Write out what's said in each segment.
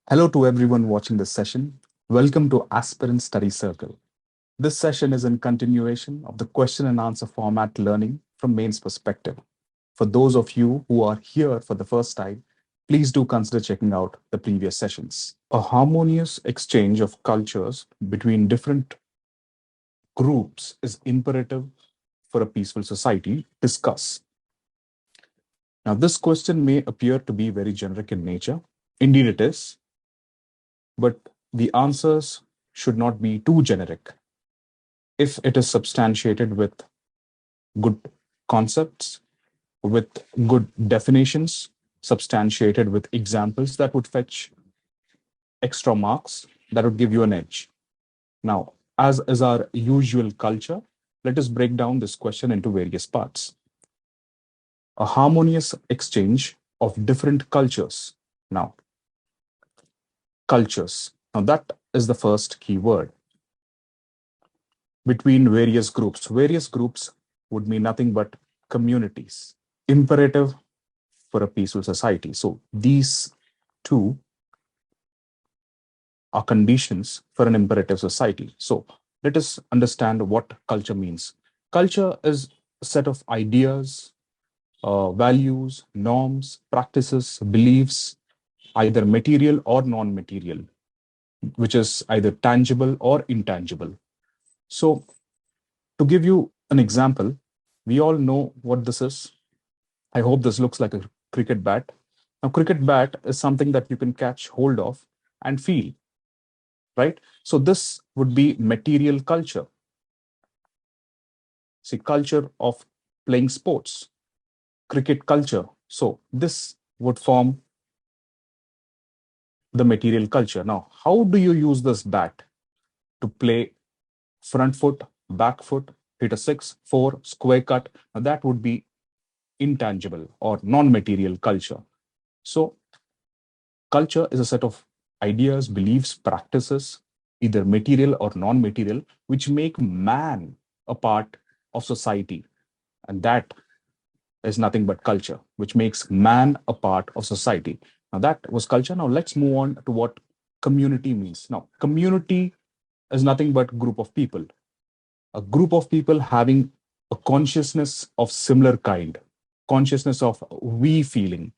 Hello to everyone watching this session. Welcome to Aspirant Study Circle. This session is in continuation of the question and answer format learning from mains perspective. For those of you who are here for the first time, please do consider checking out the previous sessions. A harmonious exchange of cultures between different groups is imperative for a peaceful society. Discuss. Now, this question may appear to be very generic in nature. Indeed, it is, but the answers should not be too generic if it is substantiated with good concepts, with good definitions, substantiated with examples that would fetch extra marks, that would give you an edge. Now, as is our usual culture, let us break down this question into various parts. A harmonious exchange of different cultures. Now, cultures. Now, that is the first key word. Between various groups. Various groups would mean nothing but communities. Imperative for a peaceful society. So these two are conditions for an imperative society. So let us understand what culture means. Culture is a set of ideas, values, norms, practices, beliefs, either material or non-material, which is either tangible or intangible. So to give you an example, we all know what this is. I hope this looks like a cricket bat. Now, cricket bat is something that you can catch hold of and feel, right? So this would be material culture. See, culture of playing sports, cricket culture. So this would form the material culture. Now, how do you use this bat to play front foot, back foot, hit a 6-4, square cut? Now, that would be intangible or non-material culture. So culture is a set of ideas, beliefs, practices, either material or non-material, which make man a part of society. And that is nothing but culture, which makes man a part of society. Now, that was culture. Now, let's move on to what community means. Now, community is nothing but group of people. A group of people having a consciousness of similar kind, consciousness of we feeling,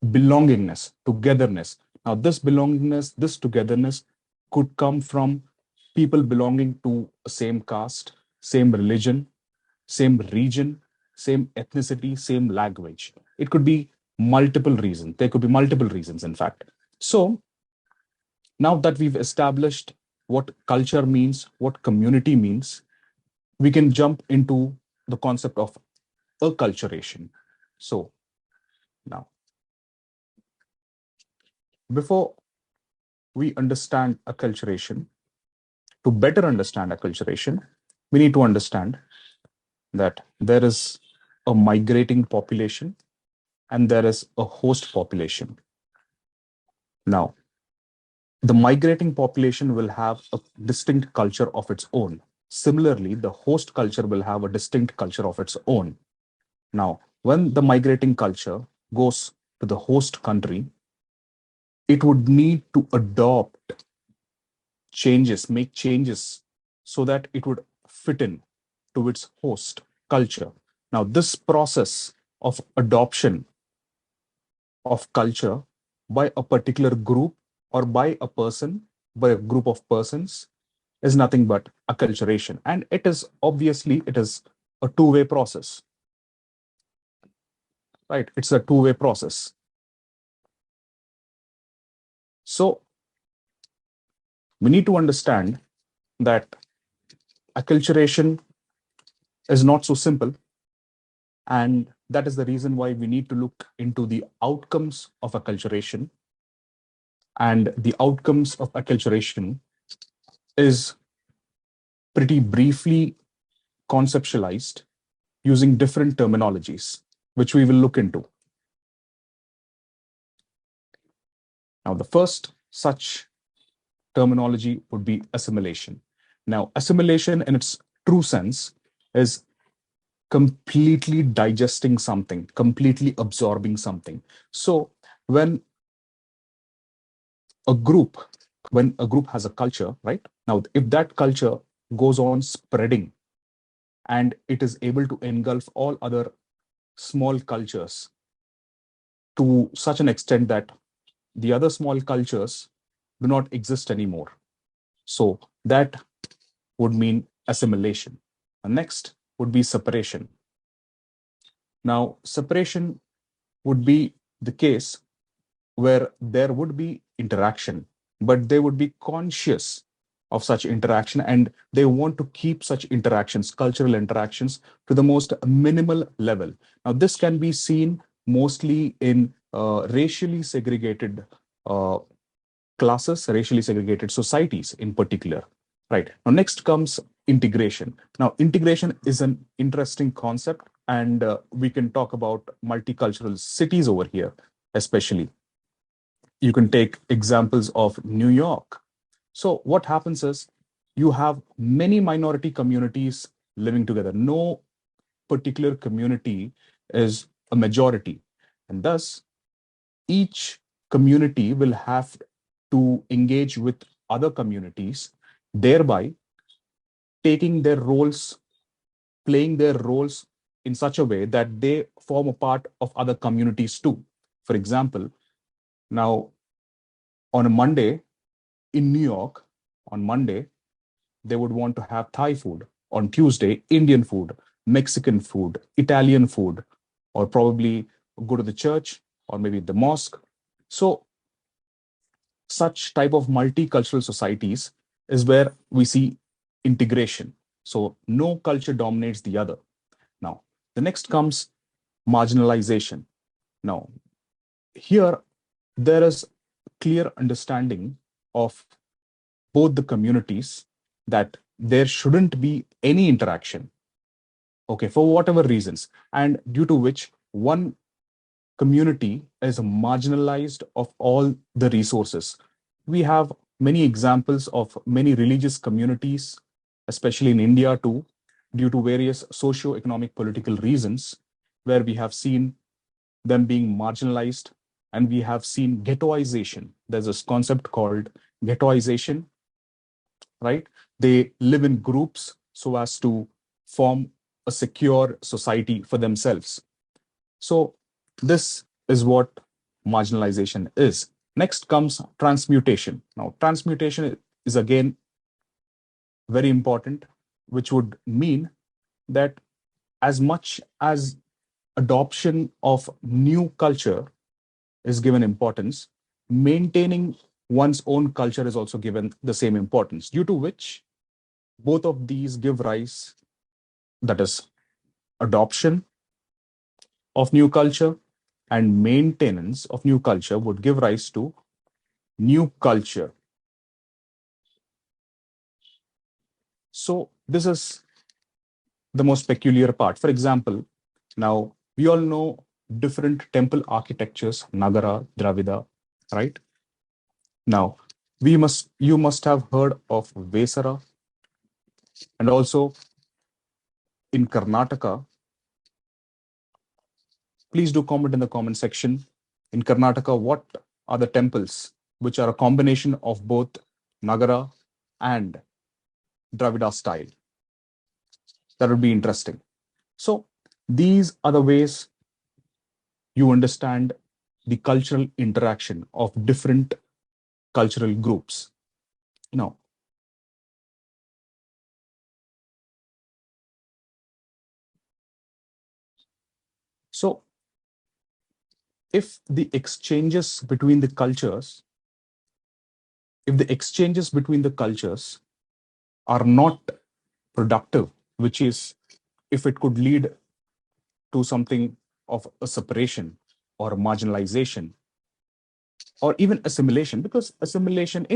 belongingness, togetherness. Now, this belongingness, this togetherness could come from people belonging to a same caste, same religion, same region, same ethnicity, same language. It could be multiple reasons. There could be multiple reasons, in fact. So now that we've established what culture means, what community means, we can jump into the concept of acculturation. So now, before we understand acculturation, to better understand acculturation, we need to understand that there is a migrating population and there is a host population. Now, the migrating population will have a distinct culture of its own. Similarly, the host culture will have a distinct culture of its own. Now, when the migrating culture goes to the host country, it would need to adopt changes, make changes so that it would fit in to its host culture. Now, this process of adoption of culture by a particular group or by a person, by a group of persons, is nothing but acculturation. And it is obviously, it is a two-way process, right? It's a two-way process. So we need to understand that acculturation is not so simple. And that is the reason why we need to look into the outcomes of acculturation. And the outcomes of acculturation is pretty briefly conceptualized using different terminologies, which we will look into. Now, the first such terminology would be assimilation. Now, assimilation in its true sense is completely digesting something, completely absorbing something. So when a group, when a group has a culture, right? Now, if that culture goes on spreading and it is able to engulf all other small cultures to such an extent that the other small cultures do not exist anymore. So that would mean assimilation. And next would be separation. Now, separation would be the case where there would be interaction, but they would be conscious of such interaction and they want to keep such interactions, cultural interactions, to the most minimal level. Now, this can be seen mostly in racially segregated classes, racially segregated societies in particular. Right. Now, next comes integration. Now, integration is an interesting concept, and we can talk about multicultural cities over here, especially. You can take examples of New York. So, what happens is you have many minority communities living together. No particular community is a majority. And thus, each community will have to engage with other communities, thereby taking their roles, playing their roles in such a way that they form a part of other communities too. For example, now on a Monday in New York, on Monday, they would want to have Thai food. On Tuesday, Indian food, Mexican food, Italian food, or probably go to the church or maybe the mosque. So such type of multicultural societies is where we see integration. So no culture dominates the other. Now, the next comes marginalization. Now, here there is clear understanding of both the communities that there shouldn't be any interaction, okay, for whatever reasons, and due to which one community is marginalized of all the resources. We have many examples of many religious communities, especially in India too, due to various socio-economic political reasons, where we have seen them being marginalized and we have seen ghettoization. There's this concept called ghettoization, right? They live in groups so as to form a secure society for themselves. So this is what marginalization is. Next comes transmutation. Now, transmutation is again very important, which would mean that as much as adoption of new culture is given importance, maintaining one's own culture is also given the same importance, due to which both of these give rise, that is, adoption of new culture and maintenance of new culture would give rise to new culture. So this is the most peculiar part. For example, now we all know different temple architectures, Nagara, Dravida, right? Now you must have heard of Vesara, and also in Karnataka. Please do comment in the comment section. In Karnataka, what are the temples which are a combination of both Nagara and Dravida style? That would be interesting. So these are the ways you understand the cultural interaction of different cultural groups. Now, so if the exchanges between the cultures, if the exchanges between the cultures are not productive, which is if it could lead to something of a separation or a marginalization or even assimilation, because assimilation,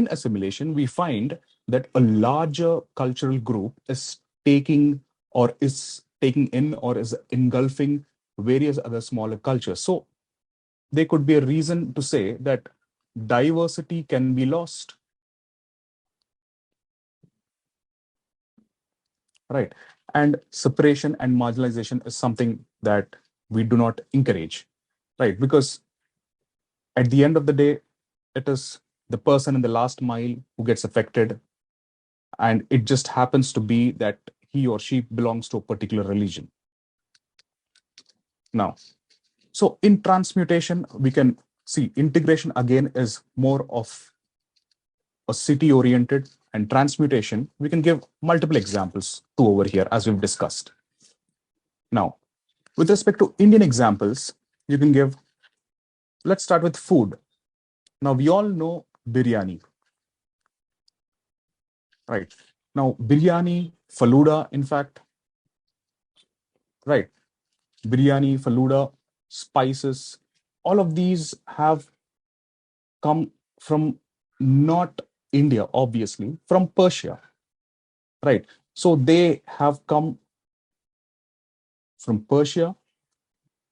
we find that a larger cultural group is taking or is taking in or is engulfing various other smaller cultures. So there could be a reason to say that diversity can be lost, right? And separation and marginalization is something that we do not encourage, right? Because at the end of the day, it is the person in the last mile who gets affected, and it just happens to be that he or she belongs to a particular religion. Now, so in transmutation, we can see integration again is more of a city oriented, and transmutation, we can give multiple examples to over here as we've discussed. Now, with respect to Indian examples, you can give, let's start with food. Now, we all know biryani, right? Now, biryani, faluda, in fact, right? Biryani, faluda, spices, all of these have come from not India, obviously, from Persia, right? So they have come from Persia,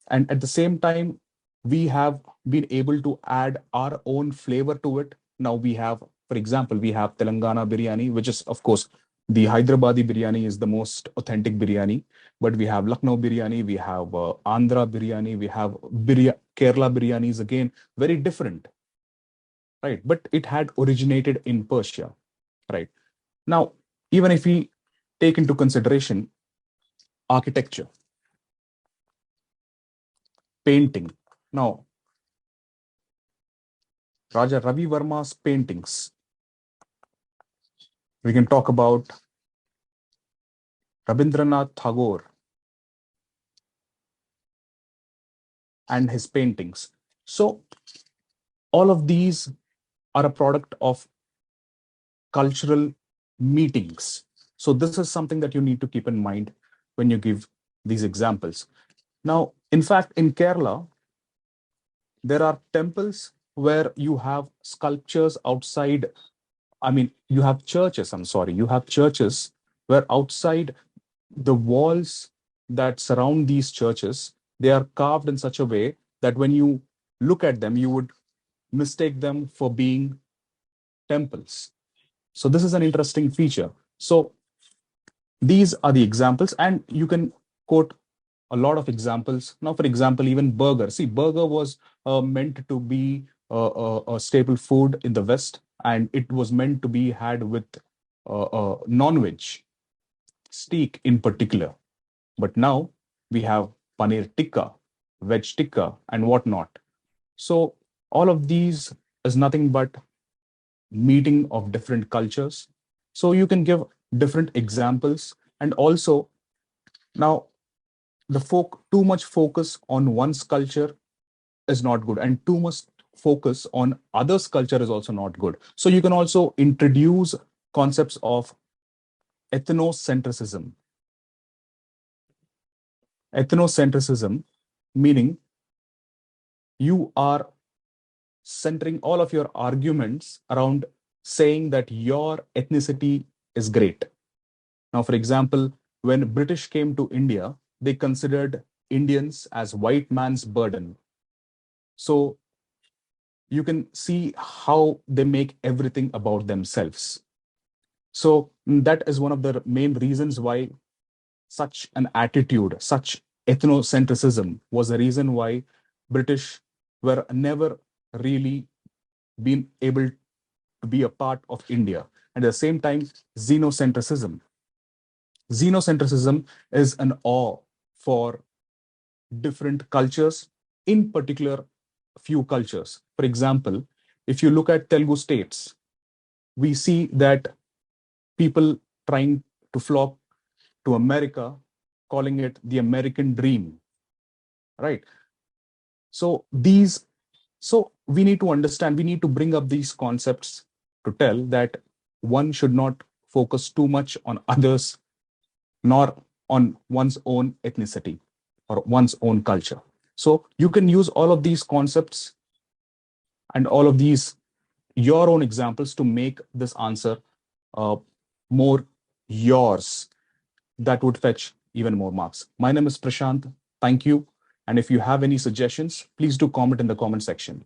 and at the same time, we have been able to add our own flavor to it. Now we have, for example, we have Telangana biryani, which is, of course, the Hyderabadi biryani is the most authentic biryani, but we have Lucknow biryani, we have Andhra biryani, we have Kerala biryani is again very different, right? But it had originated in Persia, right? Now, even if we take into consideration architecture, painting. Now, Raja Ravi Verma's paintings. We can talk about Rabindranath Tagore and his paintings. So, all of these are a product of cultural meetings. So, this is something that you need to keep in mind when you give these examples. Now, in fact, in Kerala, there are temples where you have sculptures outside. I mean, you have churches, I'm sorry, you have churches where outside the walls that surround these churches, they are carved in such a way that when you look at them, you would mistake them for being temples. So this is an interesting feature. So these are the examples, and you can quote a lot of examples. Now, for example, even burger. See, burger was meant to be a staple food in the West, and it was meant to be had with non-veg, steak in particular. But now we have paneer tikka, veg tikka, and whatnot. So all of these is nothing but meeting of different cultures. So you can give different examples, and also now too much focus on one's culture is not good, and too much focus on others' culture is also not good. So you can also introduce concepts of ethnocentrism. Ethnocentrism meaning you are centering all of your arguments around saying that your ethnicity is great. Now, for example, when British came to India, they considered Indians as white man's burden. So you can see how they make everything about themselves. So that is one of the main reasons why such an attitude, such ethnocentrism was the reason why British were never really been able to be a part of India. And at the same time, xenocentrism. Xenocentrism is an awe for different cultures, in particular, few cultures. For example, if you look at Telugu states, we see that people trying to flock to America, calling it the American dream, right? So we need to understand, we need to bring up these concepts to tell that one should not focus too much on others, nor on one's own ethnicity or one's own culture. So you can use all of these concepts and all of these your own examples to make this answer more yours. That would fetch even more marks. My name is Prashant. Thank you. And if you have any suggestions, please do comment in the comment section.